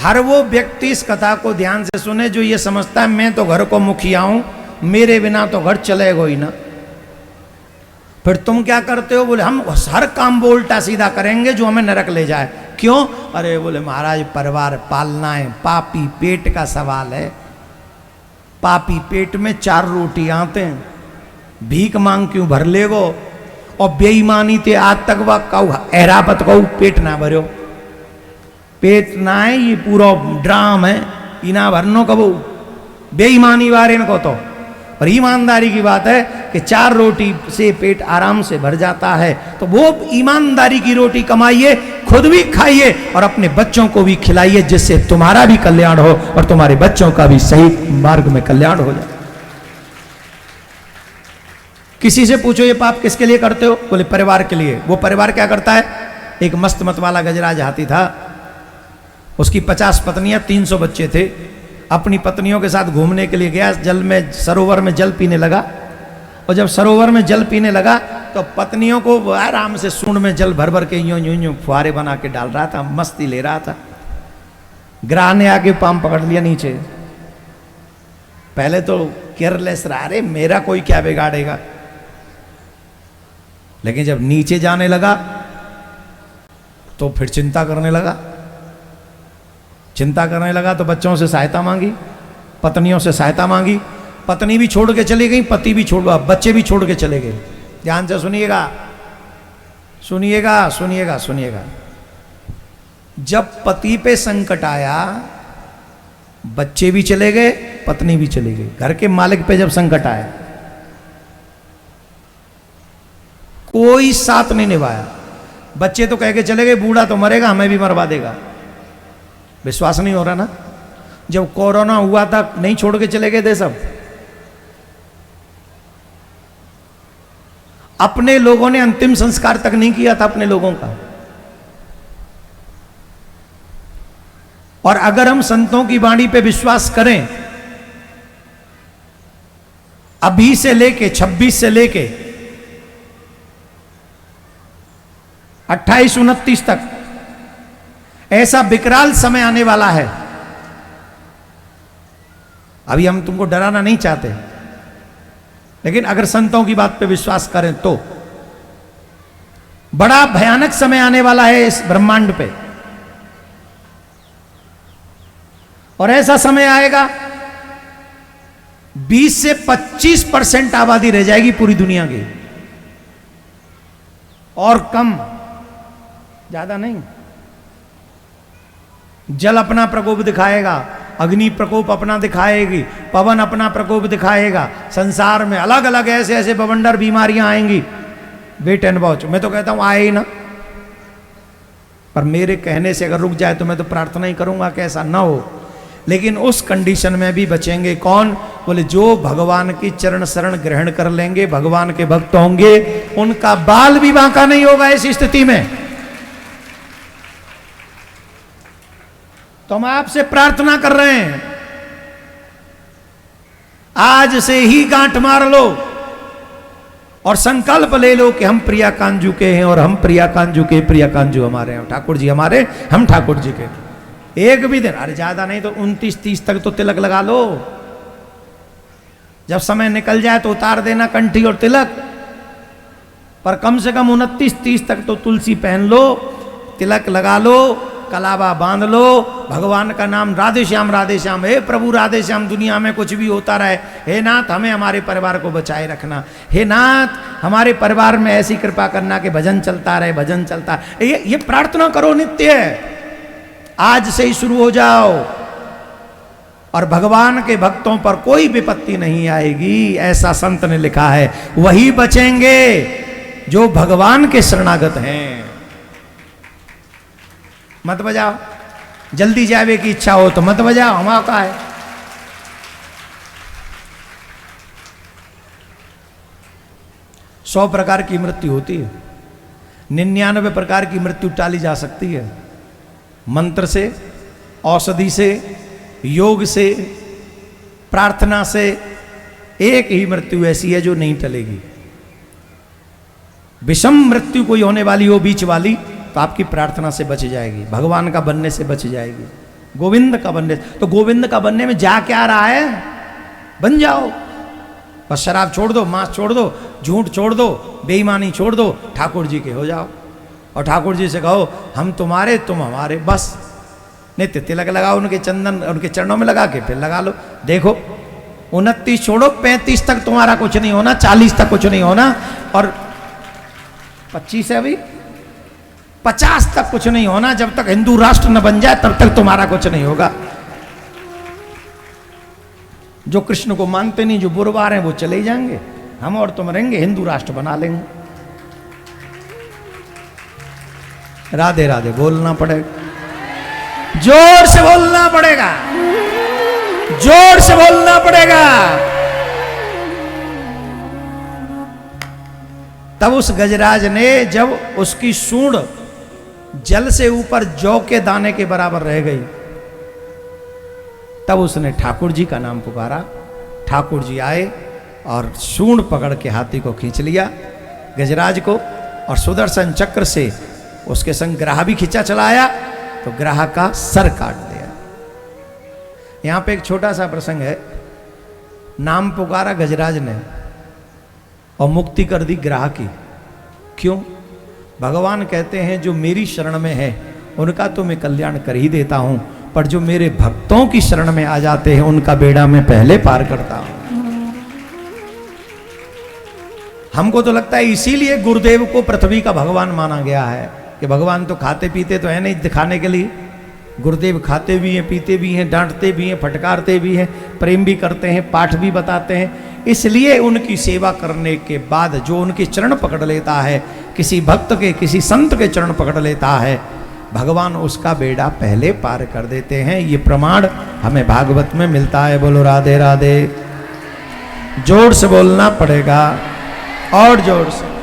हर वो व्यक्ति इस कथा को ध्यान से सुने जो ये समझता है मैं तो घर को मुखिया हूं, मेरे बिना तो घर चलेगा ही ना। फिर तुम क्या करते हो? बोले हम हर काम वो उल्टा सीधा करेंगे जो हमें नरक ले जाए। क्यों? अरे बोले महाराज परिवार पालना है, पापी पेट का सवाल है। पापी पेट में 4 रोटी आते हैं, भीख मांग क्यों भर लेगो? और बेईमानी ते आज तक वह कहू एहरापत कहू पेट ना भरो, पेट ना है, ये पूरा ड्राम है, इना भरनो कबू बेईमानी वारे को तो। और ईमानदारी की बात है कि 4 रोटी से पेट आराम से भर जाता है। तो वो ईमानदारी की रोटी कमाइए, खुद भी खाइए और अपने बच्चों को भी खिलाइए, जिससे तुम्हारा भी कल्याण हो और तुम्हारे बच्चों का भी सही मार्ग में कल्याण हो जाए। किसी से पूछो ये पाप किसके लिए करते हो? बोले परिवार के लिए। वो परिवार क्या करता है? एक मस्त मत वाला गजराज हाथी था, उसकी 50 पत्नियां, 300 बच्चे थे। अपनी पत्नियों के साथ घूमने के लिए गया, जल में सरोवर में जल पीने लगा। और जब सरोवर में जल पीने लगा तो पत्नियों को आराम से सूंड में जल भर भर के यूं यूं यूं फुहारे बना के डाल रहा था, मस्ती ले रहा था। ग्राह ने आके पाम पकड़ लिया नीचे। पहले तो केयरलेस रहा, अरे मेरा कोई क्या बिगाड़ेगा। लेकिन जब नीचे जाने लगा तो फिर चिंता करने लगा। चिंता करने लगा तो बच्चों से सहायता मांगी, पत्नियों से सहायता मांगी। पत्नी भी छोड़ के चली गई, पति भी छोड़, बच्चे भी छोड़ के चले गए। ध्यान से सुनिएगा, सुनिएगा, सुनिएगा, सुनिएगा। जब पति पे संकट आया, बच्चे भी चले गए, पत्नी भी चली गई। घर के मालिक पे जब संकट आया, कोई साथ नहीं निभाया। बच्चे तो कह के चले गए बूढ़ा तो मरेगा, हमें भी मरवा देगा। विश्वास नहीं हो रहा ना? जब कोरोना हुआ था नहीं छोड़ के चले गए थे सब। अपने लोगों ने अंतिम संस्कार तक नहीं किया था अपने लोगों का। और अगर हम संतों की वाणी पे विश्वास करें, अभी से लेके 26 से लेके 28-29 तक ऐसा विकराल समय आने वाला है। अभी हम तुमको डराना नहीं चाहते, लेकिन अगर संतों की बात पे विश्वास करें तो बड़ा भयानक समय आने वाला है इस ब्रह्मांड पे। और ऐसा समय आएगा 20 से 25% आबादी रह जाएगी पूरी दुनिया की, और कम, ज्यादा नहीं। जल अपना प्रकोप दिखाएगा, अग्नि प्रकोप अपना दिखाएगी, पवन अपना प्रकोप दिखाएगा। संसार में अलग अलग ऐसे ऐसे बवंडर बीमारियां आएंगी। Wait and watch. मैं तो कहता हूं आए ही ना, पर मेरे कहने से अगर रुक जाए तो मैं तो प्रार्थना ही करूंगा कि ऐसा ना हो। लेकिन उस कंडीशन में भी बचेंगे कौन? बोले जो भगवान की चरण शरण ग्रहण कर लेंगे, भगवान के भक्त होंगे, उनका बाल भी बांका नहीं होगा इस स्थिति में। तो हम आपसे प्रार्थना कर रहे हैं, आज से ही गांठ मार लो और संकल्प ले लो कि हम प्रिया कांजू के हैं और हम प्रिया कांजू के, प्रिया कांजू हमारे हैं, ठाकुर जी हमारे, हम ठाकुर जी के। एक भी दिन, अरे ज्यादा नहीं तो 29-30 तक तो तिलक लगा लो। जब समय निकल जाए तो उतार देना कंठी और तिलक, पर कम से कम 29-30 तक तो तुलसी पहन लो, तिलक लगा लो, कलावा बांध लो, भगवान का नाम राधे श्याम राधे श्याम, हे प्रभु राधे श्याम, दुनिया में कुछ भी होता रहे, हे नाथ हमें हमारे परिवार को बचाए रखना, हे नाथ हमारे परिवार में ऐसी कृपा करना कि भजन चलता रहे, भजन चलता। ये प्रार्थना करो नित्य, आज से ही शुरू हो जाओ और भगवान के भक्तों पर कोई विपत्ति नहीं आएगी। ऐसा संत ने लिखा है। वही बचेंगे जो भगवान के शरणागत हैं। मत बजाओ, जल्दी जावे की इच्छा हो तो मत बजाओ, हमारा का है। सौ प्रकार की मृत्यु होती है, 99 प्रकार की मृत्यु टाली जा सकती है। मंत्र से, औषधि से, योग से, प्रार्थना से। एक ही मृत्यु ऐसी है जो नहीं टलेगी। विषम मृत्यु कोई होने वाली हो बीच वाली, तो आपकी प्रार्थना से बच जाएगी, भगवान का बनने से बच जाएगी। गोविंद का बनने। तो गोविंद का बनने में जा क्या रहा है? बन जाओ। बस शराब छोड़ दो, मांस छोड़ दो, झूठ छोड़ दो, बेईमानी छोड़ दो, ठाकुर जी के हो जाओ। और ठाकुर जी से कहो हम तुम्हारे तुम हमारे, बस। नित्य तिलक लगाओ, उनके चंदन उनके चरणों में लगा के फिर लगा लो। देखो 29 छोड़ो, 35 तक तुम्हारा कुछ नहीं होना, 40 तक कुछ नहीं होना, और 25 है अभी, 50 तक कुछ नहीं होना। जब तक हिंदू राष्ट्र न बन जाए तब तक तुम्हारा कुछ नहीं होगा। जो कृष्ण को मानते नहीं, जो बुरवार हैं, वो चले जाएंगे, हम और तुम रहेंगे, हिंदू राष्ट्र बना लेंगे। राधे राधे बोलना पड़ेगा, जोर से बोलना पड़ेगा, जोर से बोलना पड़ेगा। तब उस गजराज ने जब उसकी सूंड जल से ऊपर जौ के दाने के बराबर रह गई, तब उसने ठाकुर जी का नाम पुकारा। ठाकुर जी आए और सूंड पकड़ के हाथी को खींच लिया, गजराज को, और सुदर्शन चक्र से उसके संग ग्राह भी खींचा चलाया, तो ग्राह का सर काट दिया। यहां पे एक छोटा सा प्रसंग है। नाम पुकारा गजराज ने और मुक्ति कर दी ग्राह की। क्यों? भगवान कहते हैं जो मेरी शरण में है उनका तो मैं कल्याण कर ही देता हूं, पर जो मेरे भक्तों की शरण में आ जाते हैं उनका बेड़ा मैं पहले पार करता हूं। हमको तो लगता है इसीलिए गुरुदेव को पृथ्वी का भगवान माना गया है कि भगवान तो खाते पीते तो है नहीं दिखाने के लिए। गुरुदेव खाते भी हैं, पीते भी हैं, डांटते भी हैं, फटकारते भी हैं, प्रेम भी करते हैं, पाठ भी बताते हैं। इसलिए उनकी सेवा करने के बाद जो उनके चरण पकड़ लेता है, किसी भक्त के, किसी संत के चरण पकड़ लेता है, भगवान उसका बेड़ा पहले पार कर देते हैं। ये प्रमाण हमें भागवत में मिलता है। बोलो राधे राधे। जोर से बोलना पड़ेगा, और जोर से।